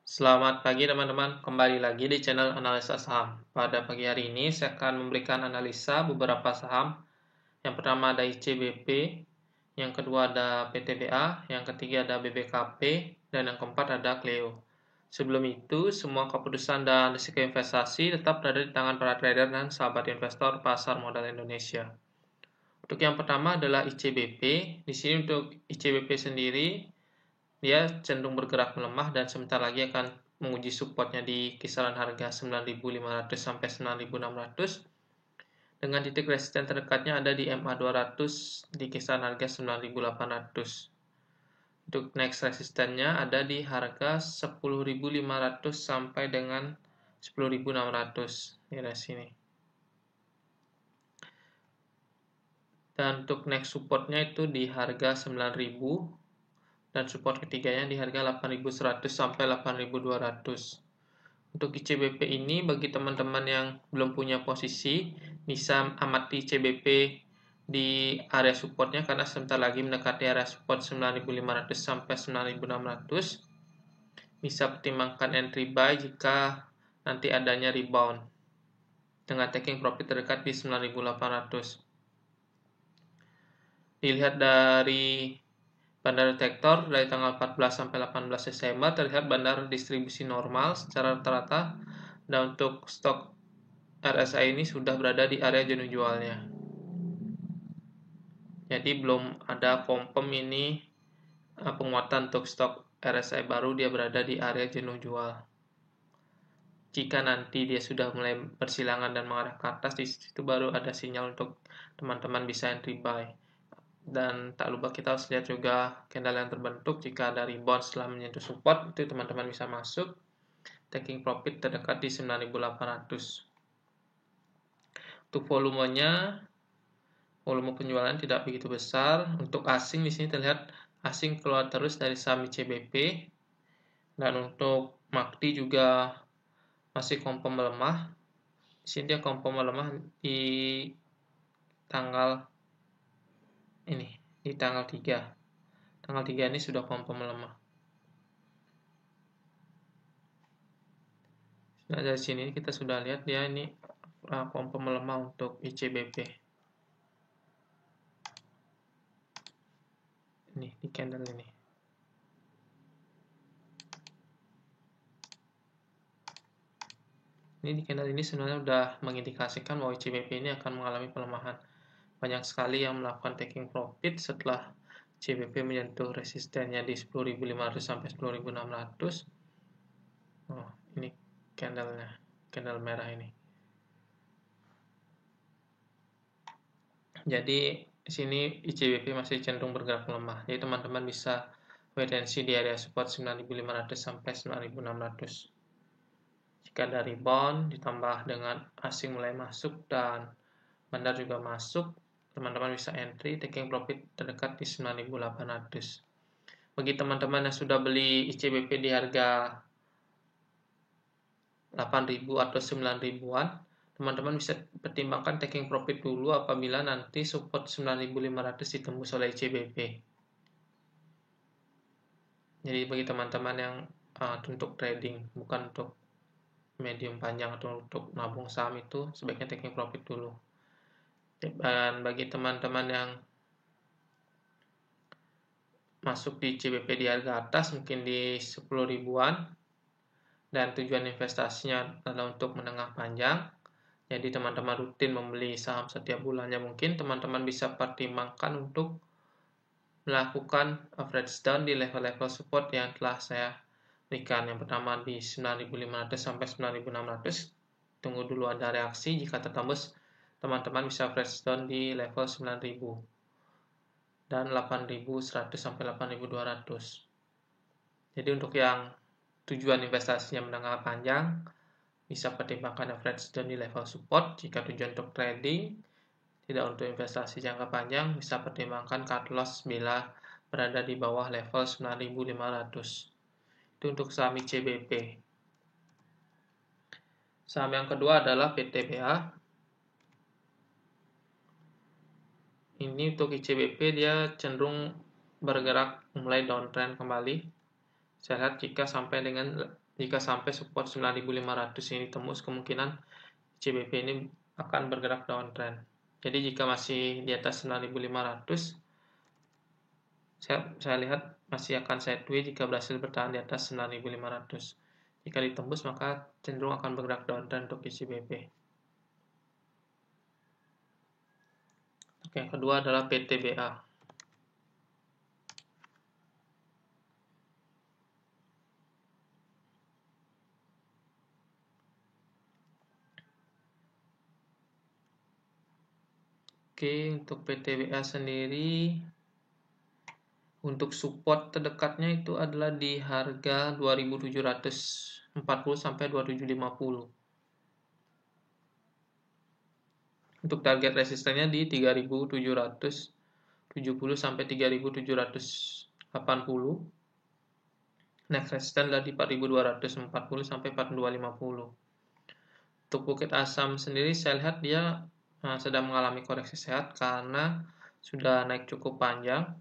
Selamat pagi teman-teman, kembali lagi di channel analisa saham. Pada pagi hari ini saya akan memberikan analisa beberapa saham. Yang pertama ada ICBP, yang kedua ada PTBA, yang ketiga ada BBKP, dan yang keempat ada Cleo. Sebelum itu, semua keputusan dan risiko investasi tetap berada di tangan para trader dan sahabat investor pasar modal Indonesia. Untuk yang pertama adalah ICBP. Di sini untuk ICBP sendiri dia cenderung bergerak melemah dan sebentar lagi akan menguji supportnya di kisaran harga 9.500 sampai 9.600 dengan titik resisten terdekatnya ada di MA200 di kisaran harga 9.800. Untuk next resistennya ada di harga 10.500 sampai dengan 10.600 di area sini. Dan untuk next supportnya itu di harga 9.000 dan support ketiganya di harga 8.100 sampai 8.200. Untuk ICBP ini bagi teman-teman yang belum punya posisi bisa amati ICBP di area supportnya karena sebentar lagi mendekati area support 9.500 sampai 9.600. Bisa pertimbangkan entry buy jika nanti adanya rebound dengan taking profit terdekat di 9.800. Dilihat dari bandar detektor dari tanggal 14 sampai 18 Desember terlihat bandar distribusi normal secara rata-rata dan untuk stok RSI ini sudah berada di area jenuh jualnya. Jadi belum ada confirm ini penguatan untuk stok RSI baru, dia berada di area jenuh jual. Jika nanti dia sudah mulai bersilangan dan mengarah ke atas, di situ baru ada sinyal untuk teman-teman bisa entry buy. Dan tak lupa kita harus lihat juga candle yang terbentuk. Jika ada rebound setelah menyentuh support, itu teman-teman bisa masuk. Taking profit terdekat di 9.800. Untuk volumenya, volume penjualan tidak begitu besar. Untuk asing di sini terlihat asing keluar terus dari saham ICBP. Dan untuk MACD juga masih confirm melemah. Di sini dia confirm melemah di tanggal ini, di tanggal 3. Tanggal 3 ini sudah confirm melemah. Nah, dari sini kita sudah lihat dia ini confirm melemah untuk ICBP. Ini di candle ini. Ini di candle ini sebenarnya sudah mengindikasikan bahwa ICBP ini akan mengalami pelemahan. Banyak sekali yang melakukan taking profit setelah ICBP menyentuh resistennya di 10.500 sampai 10.600. Oh, ini candlenya, candle merah ini. Jadi di sini ICBP masih cenderung bergerak melemah. Jadi teman-teman bisa wait and see di area support 9.500 sampai 9.600. Jika ada rebound ditambah dengan asing mulai masuk dan bandar juga masuk, teman-teman bisa entry taking profit terdekat di 9.800. Bagi teman-teman yang sudah beli ICBP di harga 8.000 atau 9.000-an, teman-teman bisa pertimbangkan taking profit dulu apabila nanti support 9.500 ditembus oleh ICBP. Jadi bagi teman-teman yang untuk trading, bukan untuk medium panjang atau untuk nabung saham, itu sebaiknya taking profit dulu. Dan bagi teman-teman yang masuk di ICBP di harga atas, mungkin di 10 ribuan, dan tujuan investasinya adalah untuk menengah panjang, jadi teman-teman rutin membeli saham setiap bulannya, mungkin teman-teman bisa pertimbangkan untuk melakukan average down di level-level support yang telah saya berikan. Yang pertama di 9.500 sampai 9.600. Tunggu dulu ada reaksi, jika tertembus teman-teman bisa average down di level 9.000 dan 8.100 sampai 8.200. Jadi untuk yang tujuan investasinya menengah panjang, bisa pertimbangkan average down di level support. Jika tujuan untuk trading, tidak untuk investasi jangka panjang, bisa pertimbangkan cut loss bila berada di bawah level 9.500. Itu untuk saham ICBP. Saham yang kedua adalah PTBA. Ini untuk ICBP dia cenderung bergerak mulai downtrend kembali. Saya lihat jika sampai dengan Jika sampai support 9.500 ini tembus, kemungkinan ICBP ini akan bergerak downtrend. Jadi jika masih di atas 9.500, saya lihat masih akan sideways jika berhasil bertahan di atas 9.500. Jika ditembus, maka cenderung akan bergerak downtrend untuk ICBP. Oke, yang kedua adalah PTBA. Oke, untuk PTBA sendiri, untuk support terdekatnya itu adalah di harga 2.740 sampai 2.750. Untuk target resistennya di 3.770 sampai 3.780. Next resistance adalah di 4.240 sampai 4.250. Untuk Bukit Asam sendiri saya lihat dia sedang mengalami koreksi sehat karena sudah naik cukup panjang.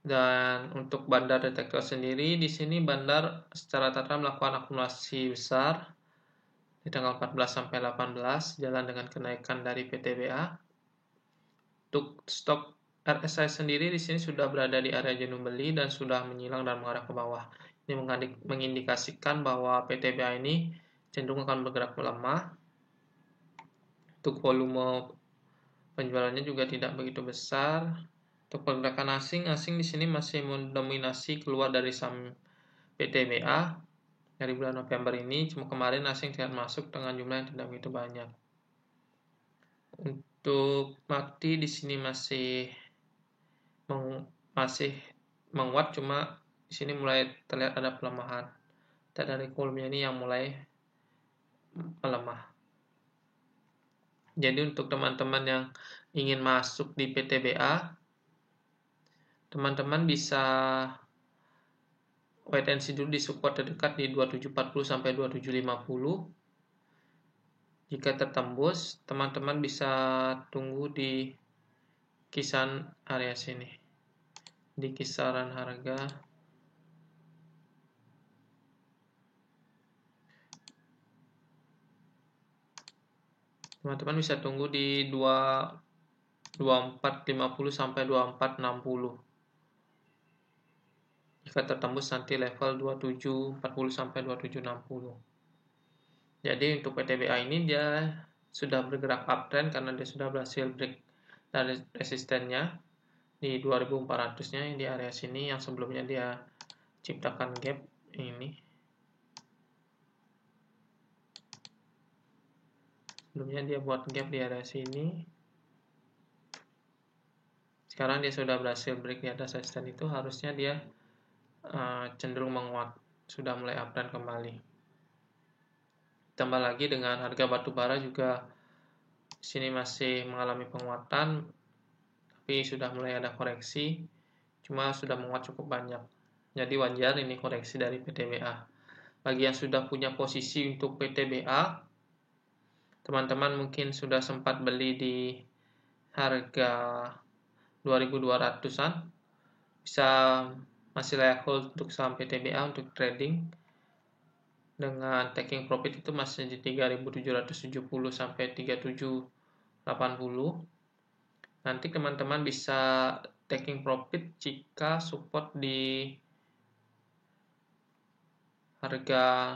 Dan untuk bandar detektor sendiri, di sini bandar secara rata-rata melakukan akumulasi besar di tanggal 14 sampai 18, jalan dengan kenaikan dari PTBA. Untuk stok RSI sendiri di sini sudah berada di area jenuh beli dan sudah menyilang dan mengarah ke bawah. Ini mengindikasikan bahwa PTBA ini cenderung akan bergerak melemah. Untuk volume penjualannya juga tidak begitu besar. Untuk pergerakan asing di sini masih mendominasi keluar dari saham PTBA dari bulan November ini. Cuma kemarin asing tidak masuk dengan jumlah yang tidak begitu banyak. Untuk MACD di sini masih menguat, cuma di sini mulai terlihat ada pelemahan. Dan dari volumenya ini yang mulai melemah. Jadi untuk teman-teman yang ingin masuk di PTBA, teman-teman bisa wait and see dulu di support terdekat di 2740 sampai 2750. Jika tertembus, teman-teman bisa tunggu di kisaran area sini. Di kisaran harga teman-teman bisa tunggu di 2450 sampai 2460. Jika tertembus nanti level 2740 sampai 2760. Jadi untuk PTBA ini dia sudah bergerak uptrend karena dia sudah berhasil break dari resistennya di 2400-nya di area sini yang sebelumnya dia ciptakan gap ini. Sebelumnya dia buat gap di area sini. Sekarang dia sudah berhasil break di atas resisten itu, harusnya dia cenderung menguat, sudah mulai uptrend kembali. Tambah lagi dengan harga batu bara juga di sini masih mengalami penguatan, tapi sudah mulai ada koreksi, cuma sudah menguat cukup banyak. Jadi wajar ini koreksi dari PTBA. Bagi yang sudah punya posisi untuk PTBA, teman-teman mungkin sudah sempat beli di harga 2200-an, bisa masih layak hold untuk saham PTBA untuk trading dengan taking profit itu masih di 3.770 sampai 3.780. Nanti teman-teman bisa taking profit jika support di harga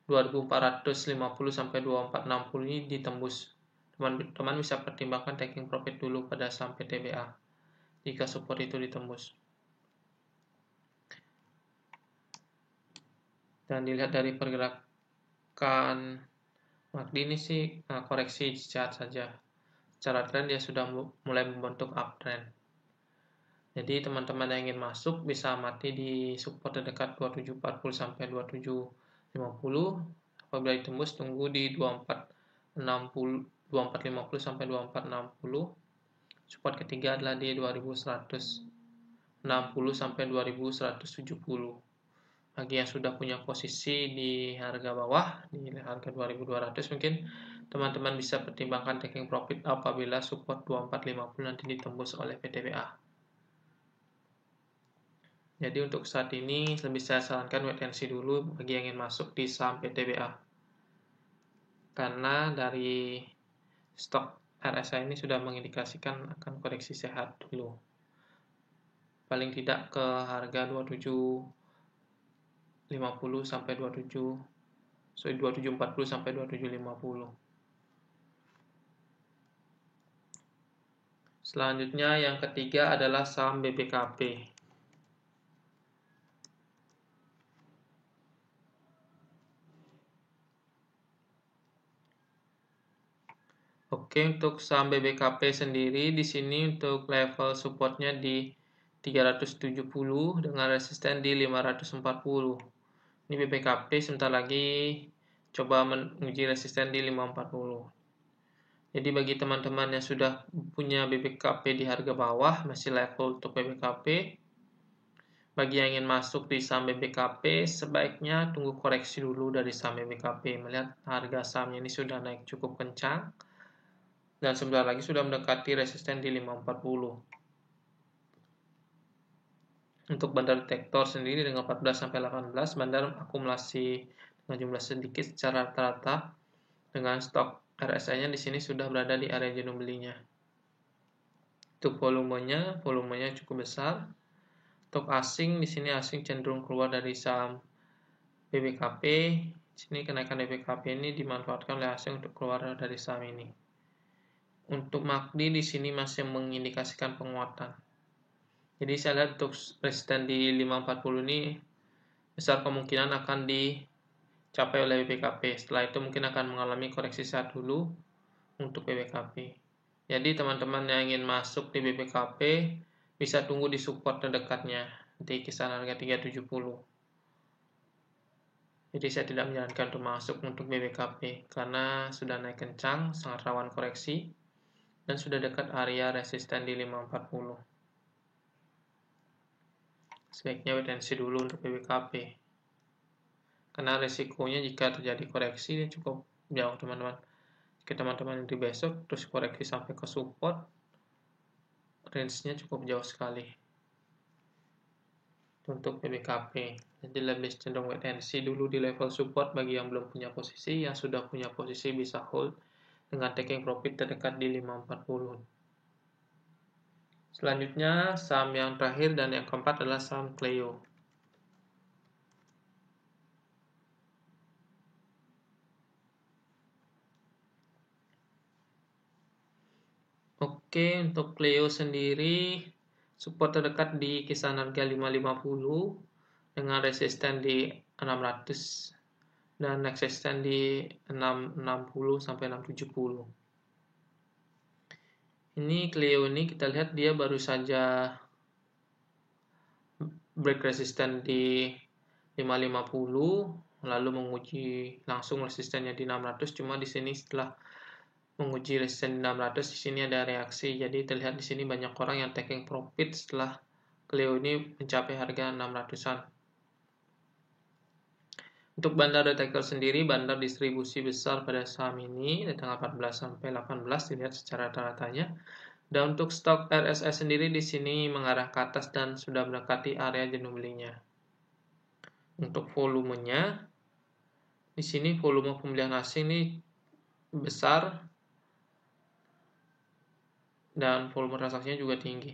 2450 sampai 2460 ini ditembus. Teman-teman bisa pertimbangkan taking profit dulu pada saham PTBA jika support itu ditembus. Dan dilihat dari pergerakan MACD ini sih koreksi sehat saja. Secara tren dia sudah mulai membentuk uptrend. Jadi teman-teman yang ingin masuk bisa amati di support terdekat 2740 sampai 2750. Apabila ditembus tunggu di 2450 sampai 2460. Support ketiga adalah di 2160 sampai 2170. Bagi yang sudah punya posisi di harga bawah, di harga 2200, mungkin teman-teman bisa pertimbangkan taking profit apabila support 2450 nanti ditembus oleh PTBA. Jadi untuk saat ini lebih saya sarankan wait and see dulu bagi yang ingin masuk di saham PTBA. Karena dari stok RSI ini sudah mengindikasikan akan koreksi sehat dulu. Paling tidak ke harga 2750 sampai 2740 sampai 2750. Selanjutnya yang ketiga adalah saham BBKP. Oke, untuk saham BBKP sendiri di sini untuk level supportnya di 370 dengan resisten di 540. Ini BBKP sebentar lagi coba menguji resisten di 540. Jadi bagi teman-teman yang sudah punya BBKP di harga bawah, masih level untuk BBKP. Bagi yang ingin masuk di saham BBKP, sebaiknya tunggu koreksi dulu dari saham BBKP. Melihat harga sahamnya ini sudah naik cukup kencang dan sebentar lagi sudah mendekati resisten di 540. Untuk bandar detektor sendiri dengan 14 sampai 18, bandar akumulasi dengan jumlah sedikit secara rata-rata dengan stok RSI-nya di sini sudah berada di area jenuh belinya. Untuk volumenya cukup besar. Untuk asing di sini asing cenderung keluar dari saham BBKP. Di sini kenaikan BBKP ini dimanfaatkan oleh asing untuk keluar dari saham ini. Untuk MACD di sini masih mengindikasikan penguatan. Jadi saya lihat untuk resisten di 540 ini besar kemungkinan akan dicapai oleh BBKP. Setelah itu mungkin akan mengalami koreksi sehat dulu untuk BBKP. Jadi teman-teman yang ingin masuk di BBKP bisa tunggu di support terdekatnya di kisaran harga 370. Jadi saya tidak menyarankan untuk masuk untuk BBKP karena sudah naik kencang, sangat rawan koreksi dan sudah dekat area resisten di 540. Sebaiknya wait and see dulu untuk BBKP. Karena resikonya jika terjadi koreksi ini cukup jauh teman-teman. Jika teman-teman nanti besok terus koreksi sampai ke support, range-nya cukup jauh sekali. Untuk BBKP, jadi lebih cenderung wait and see dulu di level support bagi yang belum punya posisi. Yang sudah punya posisi bisa hold dengan taking profit terdekat di 540. Selanjutnya, saham yang terakhir dan yang keempat adalah saham Clio. Oke, untuk Clio sendiri, support terdekat di kisaran harga 550 dengan resisten di 600 dan resisten di 660 sampai 670. Ini Clio ini kita lihat dia baru saja break resisten di 550 lalu menguji langsung resistennya di 600. Cuma di sini setelah menguji resisten di 600 di sini ada reaksi. Jadi terlihat di sini banyak orang yang taking profit setelah Clio ini mencapai harga 600-an. Untuk bandar detektor sendiri, bandar distribusi besar pada saham ini dari tanggal 14 sampai 18 dilihat secara rata-ratanya. Dan untuk stok RSI sendiri di sini mengarah ke atas dan sudah mendekati area jenuh belinya. Untuk volumenya, di sini volume pembelian asing ini besar dan volume transaksinya juga tinggi.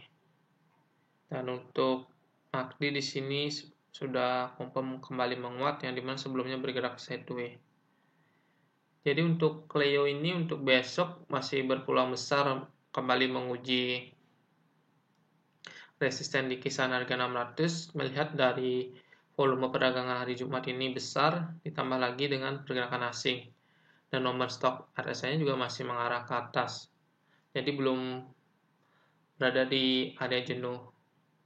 Dan untuk MACD di sini sudah confirm kembali menguat yang dimana sebelumnya bergerak sideways. Jadi untuk Clio ini untuk besok masih berpeluang besar kembali menguji resisten di kisaran harga 600 melihat dari volume perdagangan hari Jumat ini besar ditambah lagi dengan pergerakan asing dan nomor stok RSI-nya juga masih mengarah ke atas. Jadi belum berada di area jenuh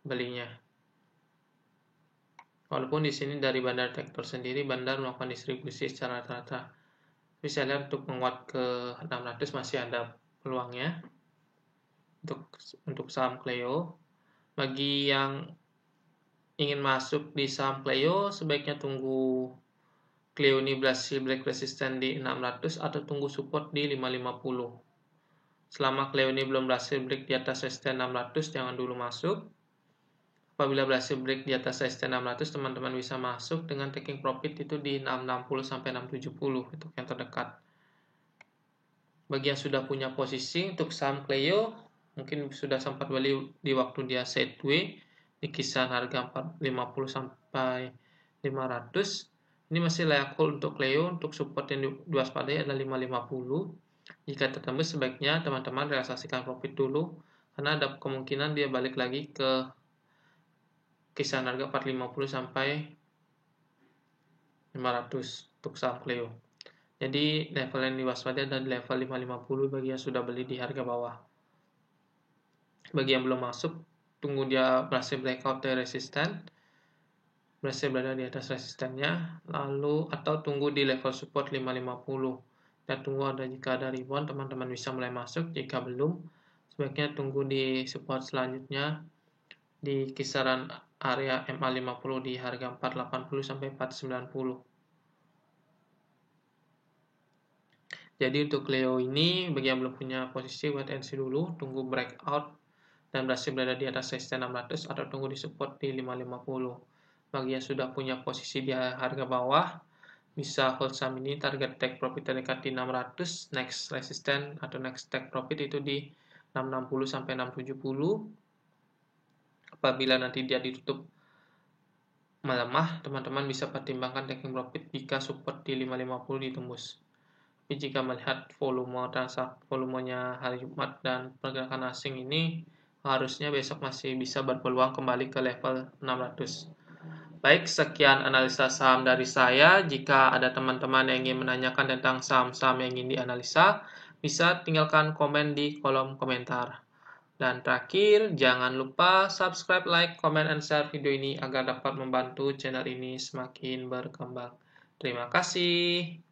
belinya. Walaupun di sini dari bandar detektor sendiri bandar melakukan distribusi secara rata-rata. Tapi saya lihat untuk menguat ke 600 masih ada peluangnya untuk saham Clio. Bagi yang ingin masuk di saham Clio, sebaiknya tunggu Clio ini berhasil break resisten di 600 atau tunggu support di 550. Selama Clio ini belum berhasil break di atas resisten 600, jangan dulu masuk. Apabila berhasil break di atas resistance 600, teman-teman bisa masuk dengan taking profit itu di 660 sampai 670 untuk yang terdekat. Bagi yang sudah punya posisi untuk saham Cleo, mungkin sudah sempat beli di waktu dia sideways di kisaran harga 450 sampai 500. Ini masih layak hold untuk Cleo. Untuk support yang diwaspadai adalah 550. Jika tertembus, sebaiknya teman-teman realisasikan profit dulu, karena ada kemungkinan dia balik lagi ke kisaran harga 450 sampai 500 untuk saham Cleo. Jadi level yang diwaspadai adalah di level 550 bagi yang sudah beli di harga bawah. Bagi yang belum masuk, tunggu dia berhasil breakout dari resisten, berhasil berada di atas resistennya, lalu atau tunggu di level support 550. Dan tunggu jika ada rebound, teman-teman bisa mulai masuk. Jika belum, sebaiknya tunggu di support selanjutnya di kisaran area MA50 di harga 480 sampai 490. Jadi untuk Cleo ini, bagi yang belum punya posisi, wait and see dulu, tunggu breakout dan berhasil berada di atas resistance 600 atau tunggu di support di 550. Bagi yang sudah punya posisi di harga bawah, bisa hold saham ini, target take profit terdekat di 600, next resistance atau next take profit itu di 660 sampai 670. Apabila nanti dia ditutup melemah, teman-teman bisa pertimbangkan taking profit jika support di 550 ditembus. Tapi jika melihat volumenya hari Jumat dan pergerakan asing ini, harusnya besok masih bisa berpeluang kembali ke level 600. Baik, sekian analisa saham dari saya. Jika ada teman-teman yang ingin menanyakan tentang saham-saham yang ingin dianalisa, bisa tinggalkan komen di kolom komentar. Dan terakhir, jangan lupa subscribe, like, comment, and share video ini agar dapat membantu channel ini semakin berkembang. Terima kasih.